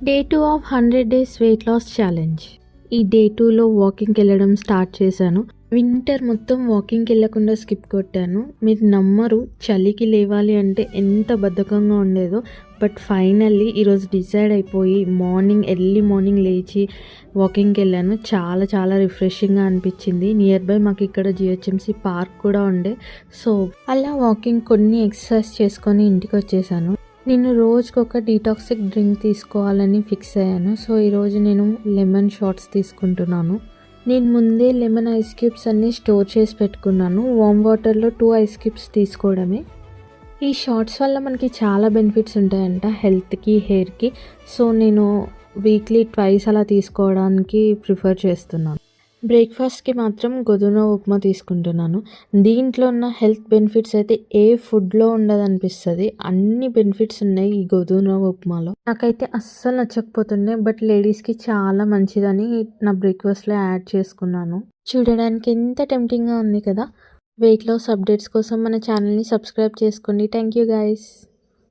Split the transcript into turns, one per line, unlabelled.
Day 2 of 100 days weight loss challenge. ఈ day 2లో వాకింగ్కి వెళ్ళడం స్టార్ట్ చేశాను. వింటర్ మొత్తం వాకింగ్కి వెళ్ళకుండా స్కిప్ కొట్టాను. మీరు నమ్మరు, చలికి లేవాలి అంటే ఎంత బద్ధకంగా ఉండేదో. బట్ ఫైనల్లీ ఈరోజు డిసైడ్ అయిపోయి ఎర్లీ మార్నింగ్ లేచి వాకింగ్కి వెళ్ళాను. చాలా చాలా రిఫ్రెషింగ్గా అనిపించింది. నియర్ బై మాకు ఇక్కడ జిహెచ్ఎంసీ పార్క్ కూడా ఉండే. సో అలా వాకింగ్ కొన్ని ఎక్సర్సైజ్ చేసుకొని ఇంటికి వచ్చేసాను. నేను రోజుకొక డీటాక్సిక్ డ్రింక్ తీసుకోవాలని ఫిక్స్ అయ్యాను. సో ఈరోజు నేను లెమన్ షాట్స్ తీసుకుంటున్నాను. నేను ముందే లెమన్ ఐస్ క్యూబ్స్ అన్నీ స్టోర్ చేసి పెట్టుకున్నాను. వామ్ వాటర్లో 2 ఐస్ క్యూబ్స్ తీసుకోవడమే. ఈ షాట్స్ వల్ల మనకి చాలా బెనిఫిట్స్ ఉంటాయంట హెల్త్కి, హెయిర్కి. సో నేను వీక్లీ 2 అలా తీసుకోవడానికి ప్రిఫర్ చేస్తున్నాను. బ్రేక్ఫాస్ట్కి మాత్రం గోధుమ ఉప్మా తీసుకుంటున్నాను. దీంట్లో ఉన్న హెల్త్ బెనిఫిట్స్ అయితే ఏ ఫుడ్లో ఉండదనిపిస్తుంది. అన్ని బెనిఫిట్స్ ఉన్నాయి ఈ గోధుమ ఉప్మాలో. నాకైతే అస్సలు నచ్చకపోతుండే, బట్ లేడీస్కి చాలా మంచిదని నా బ్రేక్ఫాస్ట్లో యాడ్ చేసుకున్నాను. చూడడానికి ఎంత టెంప్టింగ్గా ఉంది కదా. వెయిట్ లాస్ అప్డేట్స్ కోసం మన ఛానల్ని సబ్స్క్రైబ్ చేసుకోండి. Thank you guys.